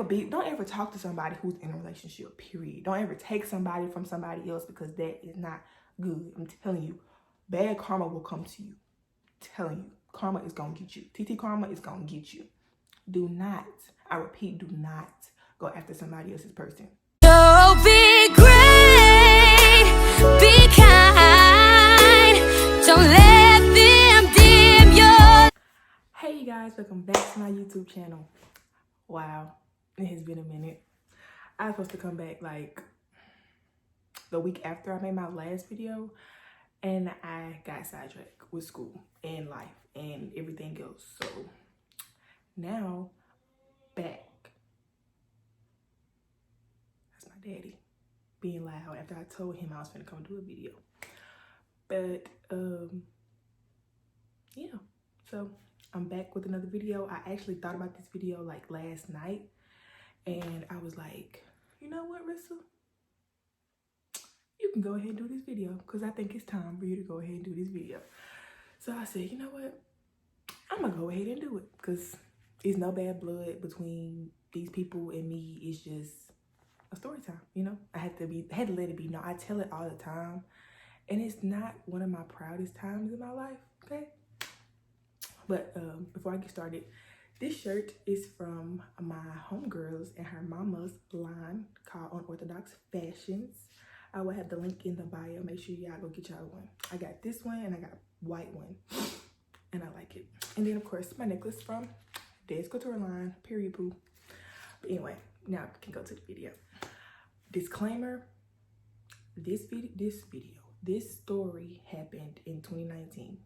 don't ever talk to somebody who's in a relationship, period. Don't ever take somebody from somebody else, because that is not good. I'm telling you, bad karma will come to you. I'm telling you, karma is gonna get you. TT karma is gonna get you. Do not, I repeat, do not go after somebody else's person. So be great, be kind, don't let them dim your... Hey you guys, welcome back to my YouTube channel. Wow, it has been a minute. I was supposed to come back like the week after I made my last video, and I got sidetracked with school and life and everything else. So now, back. That's my daddy being loud after I told him I was gonna come do a video. But yeah, so I'm back with another video. I actually thought about this video like last night, and I was like, you know what, Rissa? You can go ahead and do this video, because I think it's time for you to go ahead and do this video. So I said, you know what? I'm gonna go ahead and do it, because there's no bad blood between these people and me. It's just a story time, you know? I had to let it be known. I tell it all the time, and it's not one of my proudest times in my life, okay? But before I get started, this shirt is from my homegirls and her mama's line called Unorthodox Fashions. I will have the link in the bio. Make sure y'all go get y'all one. I got this one and I got a white one, and I like it. And then of course my necklace from Des Couture line, period poo. But anyway, now we can go to the video. Disclaimer: this story happened in 2019.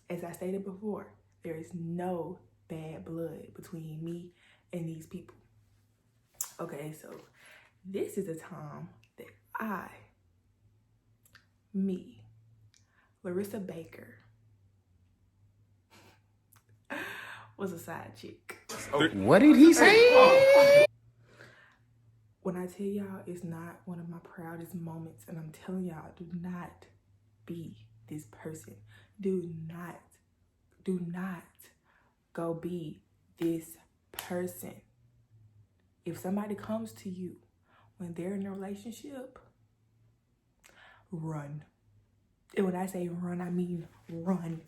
As I stated before, there is no bad blood between me and these people. Okay, so this is a time that me, Larissa Baker, was a side chick. What did he say? When I tell y'all it's not one of my proudest moments, and I'm telling y'all, do not be this person. Do not go be this person. If somebody comes to you when they're in a relationship, run. And when I say run, I mean run.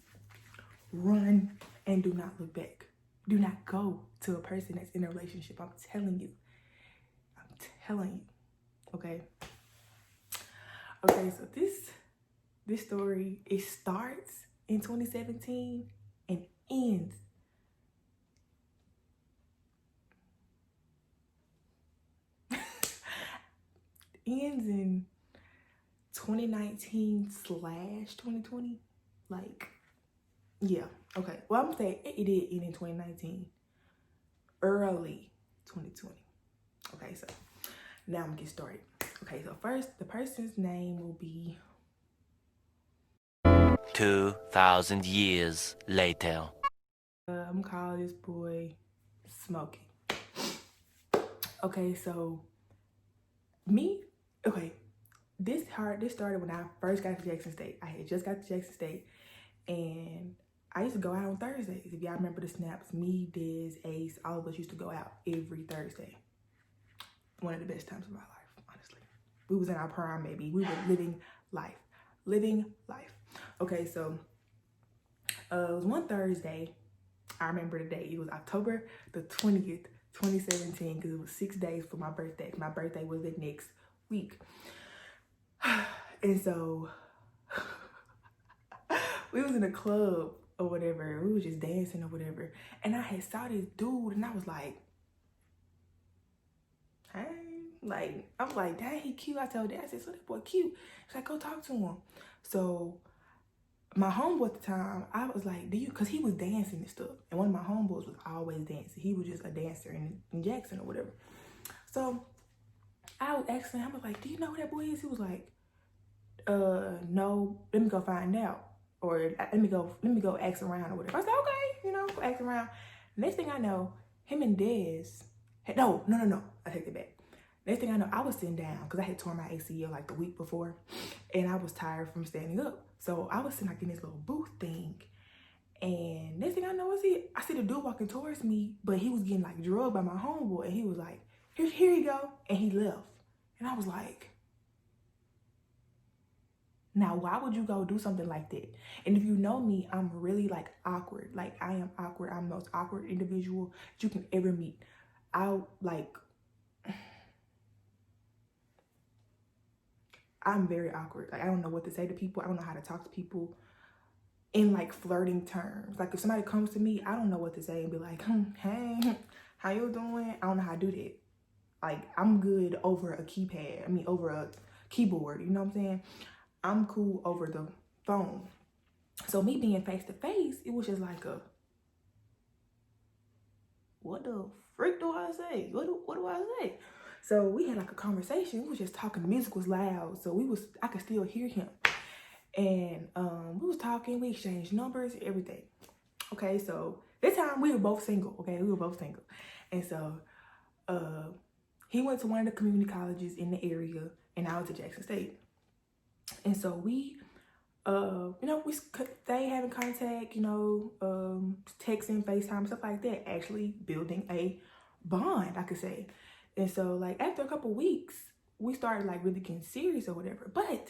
Run and do not look back. Do not go to a person that's in a relationship. I'm telling you. Okay? Okay, so this story, it starts in 2017 and ends in 2019/2020. Like, yeah, okay. Well, I'm gonna say it did end in 2019, early 2020. Okay, so now I'm gonna get started. Okay, so first, the person's name will be 2,000 years later. I'm gonna call this boy Smokey. Okay, so this started when I first got to Jackson State. I had just got to Jackson State, and I used to go out on Thursdays. If y'all remember the snaps, me, Des, Ace, all of us used to go out every Thursday. One of the best times of my life, honestly. We was in our prime, baby. We were living life. Okay, so it was one Thursday. I remember the day. It was October the 20th, 2017, because it was 6 days for my birthday. My birthday was the next week. And so we was in a club or whatever. We was just dancing or whatever. And I had saw this dude, and I was like, hey. Like, I was like, dang, he cute. I told Dad, I said, so that boy cute. She's like, go talk to him. So my homeboy at the time, I was like, because he was dancing and stuff. And one of my homeboys was always dancing. He was just a dancer in Jackson or whatever. So I was asking him, I was like, do you know who that boy is? He was like, no, let me go find out. Or let me go ask around or whatever. I said, okay, go ask around. Next thing I know, him and Des, no, I take it back. Next thing I know, I was sitting down because I had torn my ACL like the week before, and I was tired from standing up. So I was sitting like in this little booth thing, And next thing I know, I see the dude walking towards me, but he was getting like drugged by my homeboy, and he was like, here you go, and he left. And I was like, now why would you go do something like that? And if you know me, I'm really like awkward. Like I am awkward. I'm the most awkward individual that you can ever meet. I'm very awkward. Like I don't know what to say to people. I don't know how to talk to people in like flirting terms. Like if somebody comes to me, I don't know what to say and be like, hey, how you doing? I don't know how to do that. Like I'm good over a keypad. Over a keyboard, you know what I'm saying? I'm cool over the phone. So me being face to face, it was just like what the frick do I say? What do I say? So we had like a conversation. We was just talking. The music was loud, so I could still hear him. And we was talking. We exchanged numbers, everything. Okay, so this time we were both single. Okay, we were both single, and so he went to one of the community colleges in the area, and I went to Jackson State. And so we stay having contact, texting, FaceTime, stuff like that, actually building a bond, I could say. And so like after a couple weeks, we started like really getting serious or whatever. But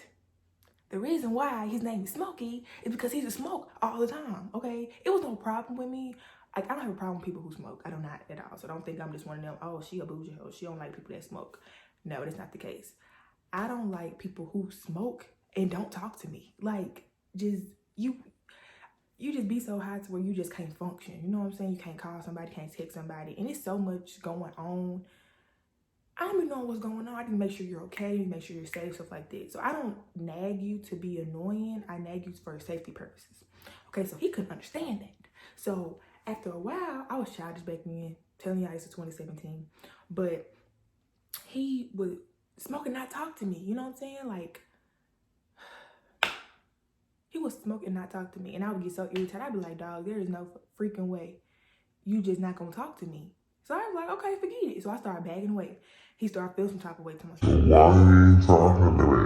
the reason why his name is Smokey is because he's a smoke all the time, okay? It was no problem with me. Like I don't have a problem with people who smoke. I do not at all. So don't think I'm just one of them, oh, she a bougie hoe. She don't like people that smoke. No, that's not the case. I don't like people who smoke and don't talk to me. Like, just, you just be so high to where you just can't function. You know what I'm saying? You can't call somebody, can't text somebody. And it's so much going on. I don't even know what's going on. I need to make sure you're okay, make sure you're safe, stuff like that. So I don't nag you to be annoying. I nag you for safety purposes. Okay, so he couldn't understand that. So after a while, I was childish back then. Telling y'all this is 2017. But he would smoke and not talk to me. You know what I'm saying? Like, he would smoke and not talk to me. And I would get so irritated. I'd be like, dog, there is no freaking way you just not gonna talk to me. So I was like, okay, forget it. So I started backing away. He started feeling some type of way to myself. Why you ain't talking to me?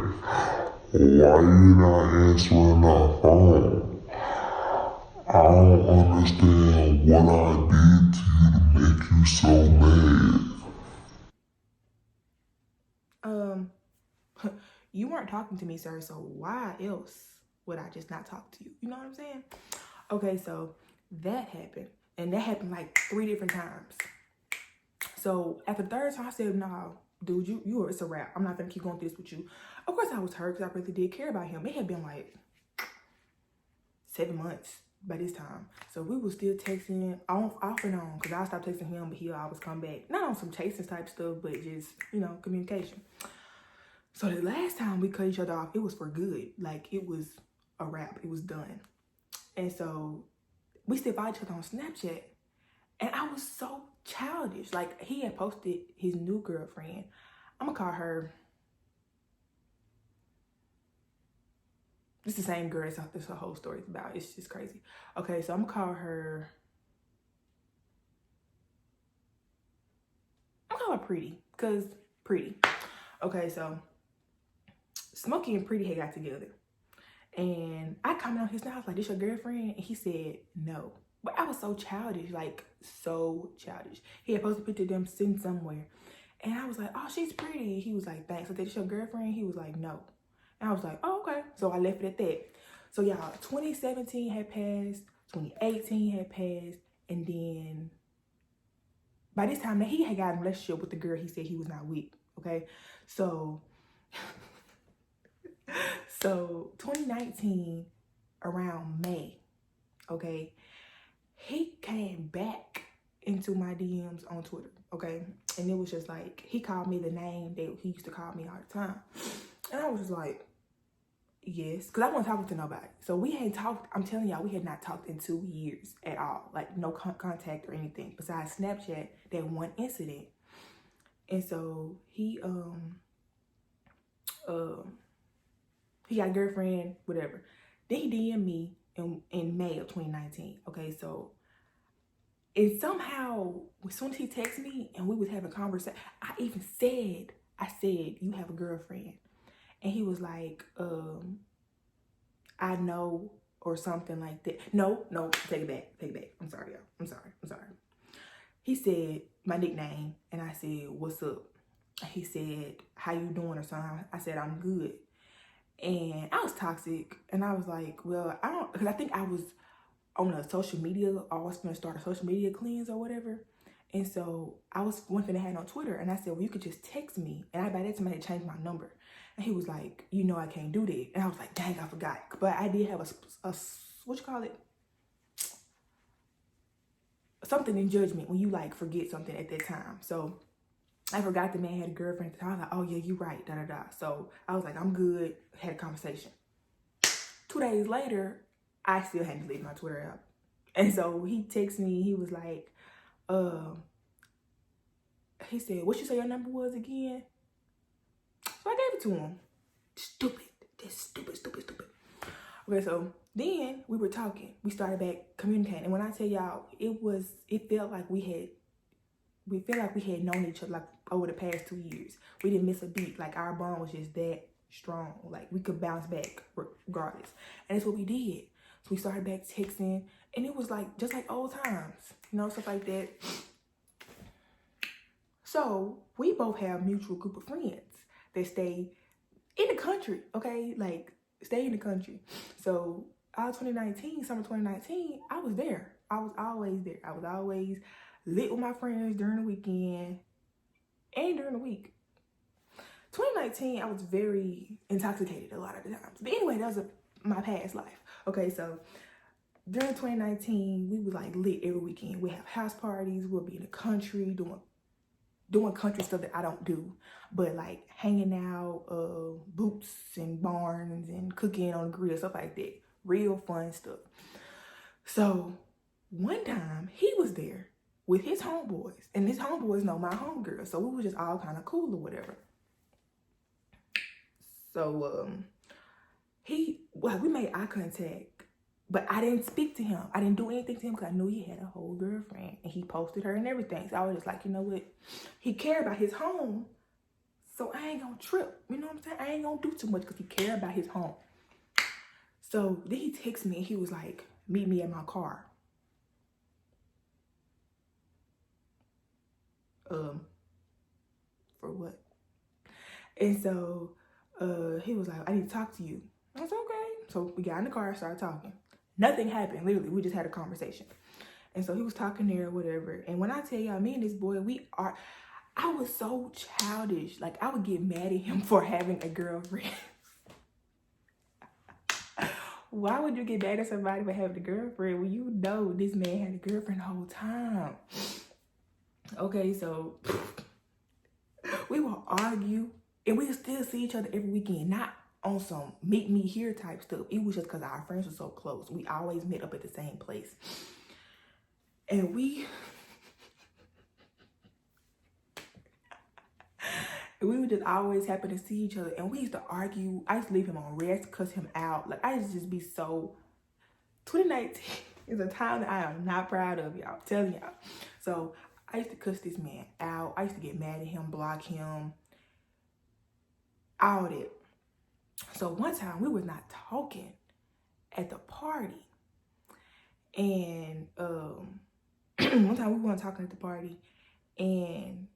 Why you not answering my phone? I don't understand what I did to you to make you so mad. You weren't talking to me, sir, so why else would I just not talk to you? You know what I'm saying? Okay, so that happened. And that happened like 3 different times. So after the third time, I said, nah, dude, it's a wrap. I'm not gonna keep going through this with you. Of course I was hurt because I really did care about him. It had been like 7 months by this time. So we were still texting off and on because I stopped texting him, but he'll always come back. Not on some chasing type stuff, but just, communication. So the last time we cut each other off, it was for good. Like, it was a wrap. It was done. And so we still followed each other on Snapchat. And I was so childish. Like, he had posted his new girlfriend. I'm going to call her... This is the same girl this whole story is about. It's just crazy. Okay, so I'm going to call her... I'm going to call her Pretty. Because Pretty. Okay, so... Smokey and Pretty had got together. And I commented on his Snap, I was like, this your girlfriend? And he said, no. But I was so childish, like, so childish. He had posted a picture of them sitting somewhere. And I was like, oh, she's pretty. He was like, thanks. I said, this your girlfriend? He was like, no. And I was like, oh, okay. So I left it at that. So, y'all, 2017 had passed. 2018 had passed. And then, by this time, he had got in a relationship with the girl he said he was not with, okay? So... So 2019, around May, okay, he came back into my DMs on Twitter, okay? And it was just like, he called me the name that he used to call me all the time. And I was just like, yes, because I wasn't talking to nobody. So we hadn't talked, I'm telling y'all, we had not talked in 2 years at all. Like, no contact or anything besides Snapchat, that one incident. And so he got a girlfriend, whatever. Then he DM'd me in May of 2019. Okay, so, and somehow, as soon as he texted me and we was having a conversation, I said, you have a girlfriend. And he was like, I know or something like that. No, take it back. I'm sorry, y'all. I'm sorry. He said my nickname, and I said, what's up? He said, how you doing or something. I said, I'm good. And I was toxic, and I was like, well, I don't, because I think I was on a social media, I was gonna start a social media cleanse or whatever. And so I was one thing I had on Twitter, and I said, well, you could just text me. And by that time I had changed my number. And he was like, you know, I can't do that. And I was like, dang, I forgot. But I did have a what you call it? Something in judgment when you like forget something at that time. So I forgot the man had a girlfriend at the time. I was like, oh yeah, you right, da. So I was like, I'm good, had a conversation. 2 days later, I still hadn't deleted my Twitter app. And so he texted me, he was like, he said, what you say your number was again? So I gave it to him. Stupid. Okay, so then we were talking. We started back communicating. And when I tell y'all, it felt like we had known each other like over the past 2 years. We didn't miss a beat. Like our bond was just that strong. Like we could bounce back regardless. And that's what we did. So we started back texting, and it was like just like old times, you know, stuff like that. So we both have mutual group of friends that stay in the country, okay? Like stay in the country. So summer 2019, I was there. I was always there. I was always lit with my friends during the weekend and during the week. 2019, I was very intoxicated a lot of the times. But anyway, that was my past life. Okay, so during 2019, we was like lit every weekend. We have house parties. We'll be in the country doing country stuff that I don't do, but like hanging out, boots and barns and cooking on the grill, stuff like that. Real fun stuff. So one time he was there with his homeboys, and his homeboys know my homegirl, so we were just all kind of cool or whatever. So we made eye contact, but I didn't speak to him. I didn't do anything to him because I knew he had a whole girlfriend, and he posted her and everything. So I was just like, you know what? He cared about his home, so I ain't gonna trip. You know what I'm saying? I ain't gonna do too much because he cared about his home. So then he texted me, and he was like, meet me at my car. For what? And so he was like, I need to talk to you. I was okay. So we got in the car, started talking. Nothing happened, literally. We just had a conversation. And so he was talking there or whatever. And when I tell y'all, me and this boy, I was so childish. Like, I would get mad at him for having a girlfriend. Why would you get mad at somebody for having a girlfriend when you know this man had a girlfriend the whole time? Okay, so we will argue, and we still see each other every weekend. Not on some meet me here type stuff. It was just because our friends were so close. We always met up at the same place. And we would just always happen to see each other. And we used to argue. I used to leave him on red, cuss him out. Like, I used to just be so... 2019 is a time that I am not proud of, y'all. I'm telling y'all. So I used to cuss this man out. I used to get mad at him, block him, all that. So one time we was not talking at the party. And one time we weren't talking at the party, and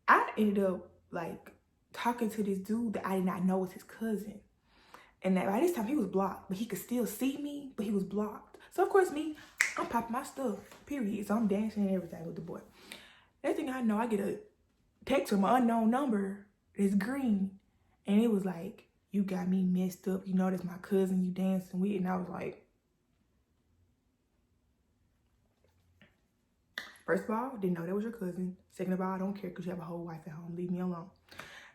I ended up like talking to this dude that I did not know was his cousin. And by this time he was blocked, but he could still see me, but he was blocked. So of course I'm popping my stuff, period. So I'm dancing and everything with the boy. Next thing I know, I get a text from an unknown number. It's green. And it was like, you got me messed up. You know, that's my cousin you dancing with. And I was like, first of all, didn't know that was your cousin. Second of all, I don't care because you have a whole wife at home. Leave me alone.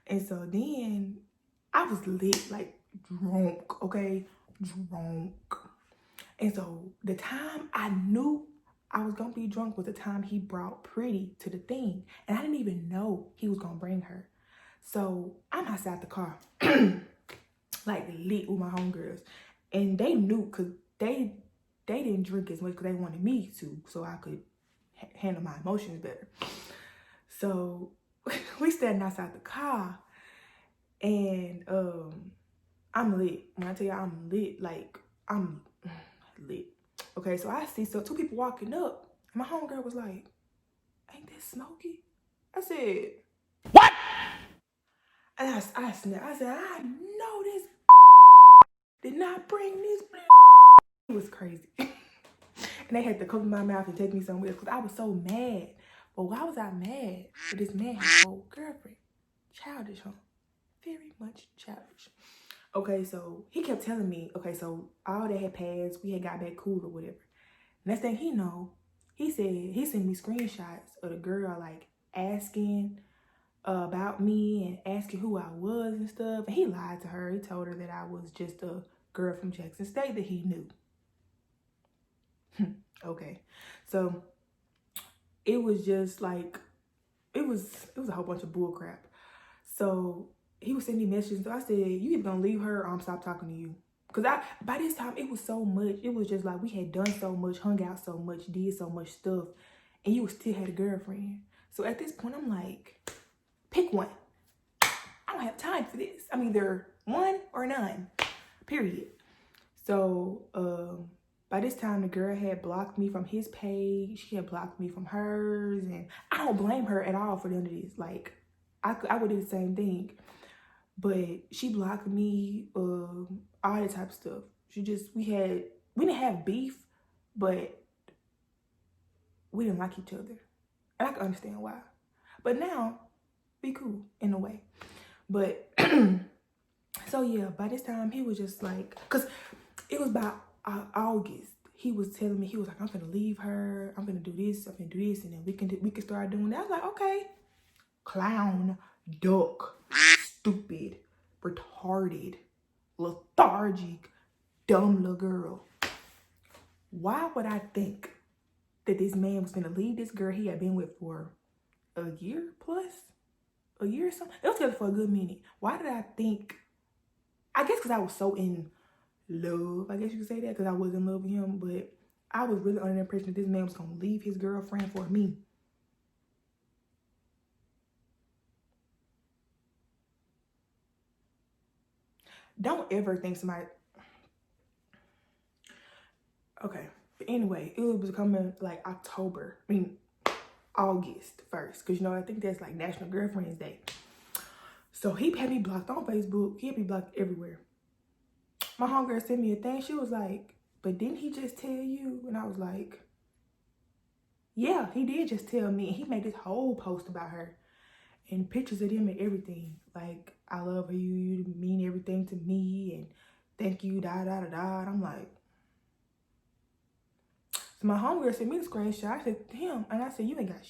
And so then I was lit, like drunk, okay? Drunk. And so the time I knew I was going to be drunk was the time he brought Pretty to the thing. And I didn't even know he was going to bring her. So I'm outside the car, like lit with my homegirls. And they knew because they didn't drink as much because they wanted me to, so I could handle my emotions better. So we standing outside the car, and I'm lit. When I tell you I'm lit, like I'm lit. Okay, so I see two people walking up. And my homegirl was like, ain't that Smokey? I said, What? and I snapped. I said, I know this did not bring this. It was crazy. And they had to cover my mouth and take me somewhere because I was so mad. But why was I mad? But this man had a whole girlfriend. Childish, huh? Very much childish. Okay, so he kept telling me, okay, so all that had passed, we had got back cool or whatever. Next thing he know, he said, he sent me screenshots of the girl like asking about me and asking who I was and stuff. And he lied to her. He told her that I was just a girl from Jackson State that he knew. Okay, so it was just like, it was a whole bunch of bull crap. So he was sending me messages. So I said, you either gonna leave her or I'm stop talking to you. Cause by this time it was so much. It was just like we had done so much, hung out so much, did so much stuff, and you still had a girlfriend. So at this point I'm like, pick one. I don't have time for this. I'm either one or none, period. So by this time the girl had blocked me from his page. She had blocked me from hers, and I don't blame her at all for none of this. Like I would do the same thing. But she blocked me, all that type of stuff. We didn't have beef, but we didn't like each other. And I can understand why. But now, we cool in a way. But, so yeah, by this time, he was just like, because it was by August. He was telling me, he was like, I'm gonna leave her. I'm gonna do this, and then we can start doing that. I was like, okay. Clown, duck, stupid, retarded, lethargic, dumb little girl. Why would I think that this man was gonna leave this girl he had been with for a year plus? A year or something? It was together for a good minute. Why did I think? I guess because I was so in love. I guess you could say that because I was in love with him. But I was really under the impression that this man was gonna leave his girlfriend for me. Don't ever think somebody... Okay, but anyway, it was coming like August 1st. Because, you know, I think that's like National Girlfriend's Day. So he had me blocked on Facebook. He had me blocked everywhere. My homegirl sent me a thing. She was like, but didn't he just tell you? And I was like, yeah, he did just tell me. And he made this whole post about her. And pictures of them and everything. Like, I love you. You mean everything to me. And thank you, da, da, da, da. And I'm like... So my homegirl sent me the screenshot. I said to him, and I said, you ain't got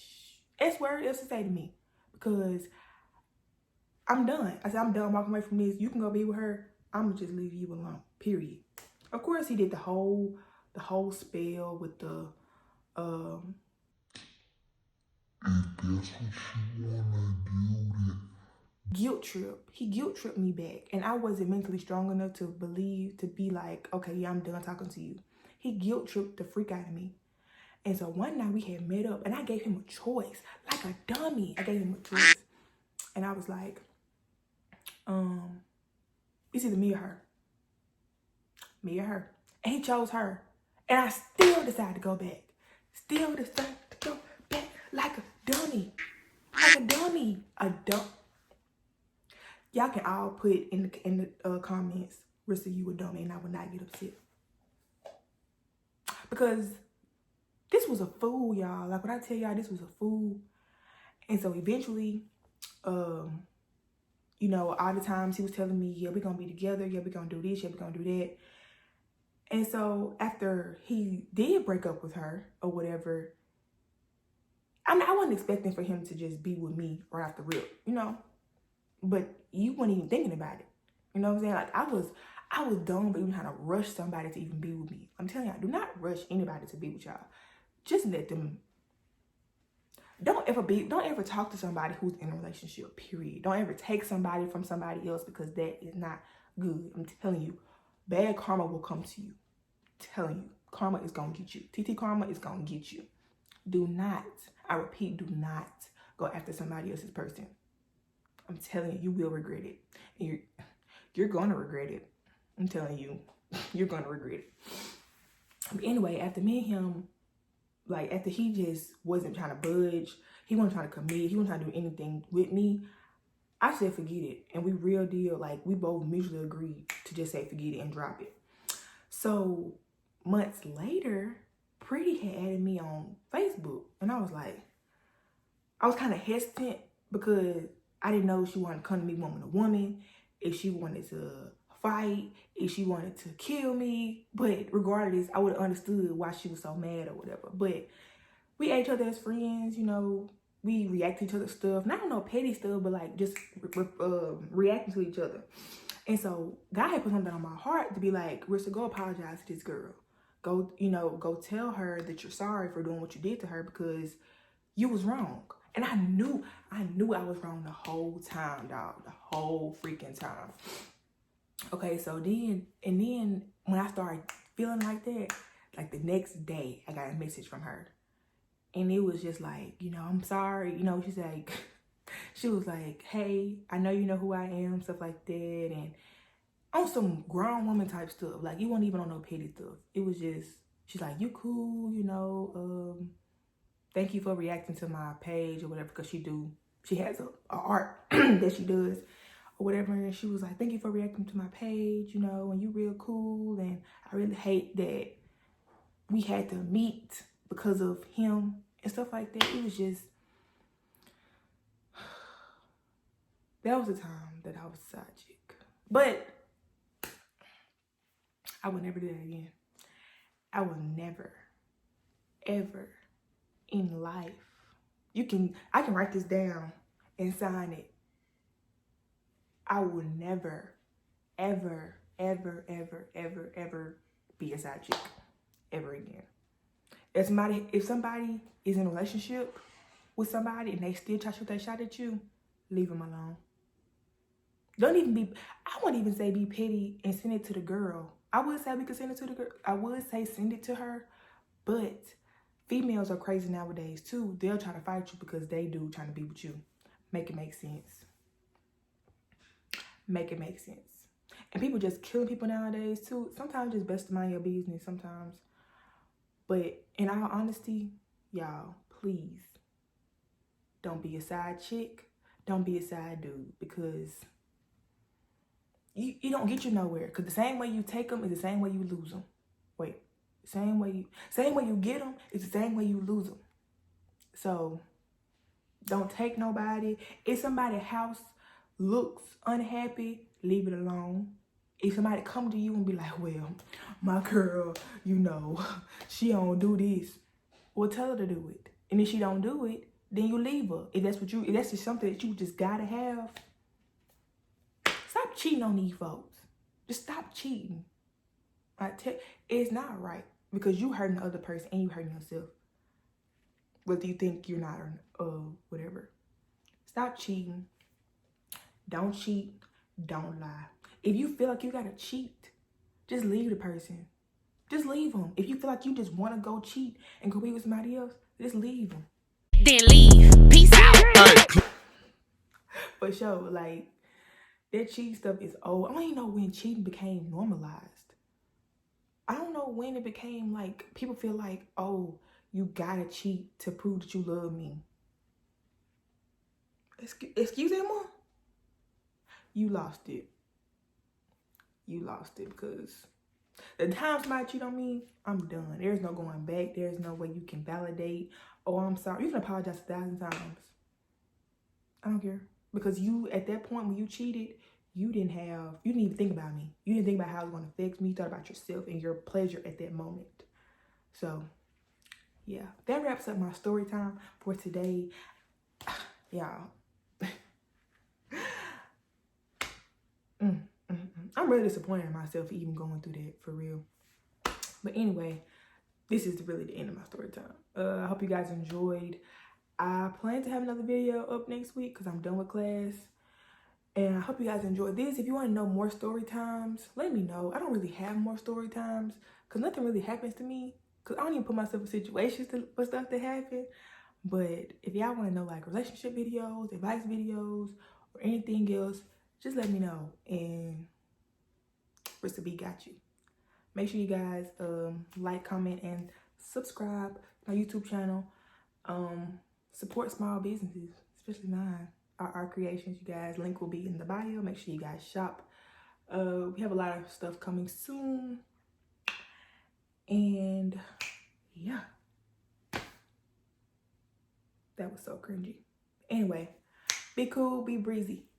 S word else to say to me. Because I'm done. I said, I'm done walking away from this. You can go be with her. I'm going to just leave you alone. Period. Of course, he did the whole spell with the... guilt trip. He guilt tripped me back. And I wasn't mentally strong enough to be like, okay, yeah, I'm done talking to you. He guilt tripped the freak out of me. And so one night we had met up and I gave him a choice. Like a dummy. I gave him a choice. And I was like, it's either me or her. Me or her. And he chose her. And I still decided to go back. Still decided to go back like a dummy. Like a dummy. A dumb. Y'all can all put in the comments, Rissa, you a dummy, and I would not get upset. Because this was a fool, y'all. Like when I tell y'all this was a fool. And so eventually, you know, all the times he was telling me, yeah, we're going to be together. Yeah, we're going to do this. Yeah, we're going to do that. And so after he did break up with her or whatever, I wasn't expecting for him to just be with me right off the rip, you know. But you weren't even thinking about it. You know what I'm saying? Like I was dumb, but even trying to rush somebody to even be with me. I'm telling y'all, do not rush anybody to be with y'all. Just let them. Don't ever talk to somebody who's in a relationship, period. Don't ever take somebody from somebody else because that is not good. I'm telling you, bad karma will come to you. I'm telling you, karma is gonna get you. TT karma is gonna get you. Do not, I repeat, do not go after somebody else's person. I'm telling you, you will regret it. And you're gonna regret it. I'm telling you, you're gonna regret it. But anyway, after me and him, like after he just wasn't trying to budge, he wasn't trying to commit, he wasn't trying to do anything with me, I said forget it. And we real deal, like we both mutually agreed to just say forget it and drop it. So months later, Pretty had added me on Facebook. And I was kind of hesitant because I didn't know if she wanted to come to me woman to woman, if she wanted to fight, if she wanted to kill me. But regardless, I would have understood why she was so mad or whatever. But we ate each other as friends, you know. We react to each other's stuff. Not no petty stuff, but like just reacting to each other. And so God had put something on my heart to be like, Rissa, go apologize to this girl. Go, you know, go tell her that you're sorry for doing what you did to her because you was wrong. And I knew I was wrong the whole time, dog. The whole freaking time. Okay, so then when I started feeling like that, like the next day, I got a message from her. And it was just like, you know, I'm sorry. You know, she was like, hey, I know you know who I am, stuff like that. And on some grown woman type stuff. Like, it wasn't even on no petty stuff. It was just, she's like, you cool, you know, thank you for reacting to my page or whatever, because she has a art that she does or whatever. And she was like, thank you for reacting to my page, you know, and you real cool. And I really hate that we had to meet because of him and stuff like that. It was just, that was the time that I was a side chick. But I would never do that again. I will never, ever in life. I can write this down and sign it. I will never, ever, ever, ever, ever, ever be a side chick ever again. If somebody is in a relationship with somebody and they still try to shoot that shot at you, leave them alone. I wouldn't even say be petty and send it to the girl. I would say we could send it to the girl. I would say send it to her, but females are crazy nowadays too. They'll try to fight you because they do trying to be with you. Make it make sense. Make it make sense. And people just killing people nowadays too. Sometimes it's best to mind your business sometimes. But in all honesty, y'all, please don't be a side chick. Don't be a side dude, because you don't get you nowhere. Because the same way you take them is the same way you lose them. Wait, same way you get them is the same way you lose them. So don't take nobody. If somebody's house looks unhappy, leave it alone. If somebody come to you and be like, well, my girl, you know, she don't do this, well, tell her to do it. And if she don't do it, then you leave her. If that's just something that you just gotta have, stop cheating on these folks. Just stop cheating. It's not right, because you hurting the other person and you hurting yourself. Whether you think you're not or whatever. Stop cheating. Don't cheat. Don't lie. If you feel like you gotta cheat, just leave the person. Just leave them. If you feel like you just want to go cheat and go be with somebody else, just leave them. Then leave. Peace out. For sure, like, that cheating stuff is old. I don't even know when cheating became normalized. I don't know when it became like, people feel like, oh, you gotta cheat to prove that you love me. Excuse me, Mom? You lost it. You lost it, because the time somebody cheat on me, I'm done. There's no going back. There's no way you can validate. Oh, I'm sorry. You can apologize 1,000 times. I don't care. Because you, at that point when you cheated, you didn't even think about me. You didn't think about how it was going to affect me. You thought about yourself and your pleasure at that moment. So, yeah. That wraps up my story time for today. Y'all. I'm really disappointed in myself for even going through that, for real. But anyway, this is really the end of my story time. I hope you guys enjoyed. I plan to have another video up next week because I'm done with class. And I hope you guys enjoyed this. If you want to know more story times, let me know. I don't really have more story times because nothing really happens to me. Because I don't even put myself in situations for stuff to happen. But if y'all want to know like relationship videos, advice videos, or anything else, just let me know. And Was A Sidechick got you. Make sure you guys like, comment, and subscribe to my YouTube channel. Support small businesses, especially mine. Our creations, you guys. Link will be in the bio. Make sure you guys shop. We have a lot of stuff coming soon. And yeah. That was so cringy. Anyway, be cool, be breezy.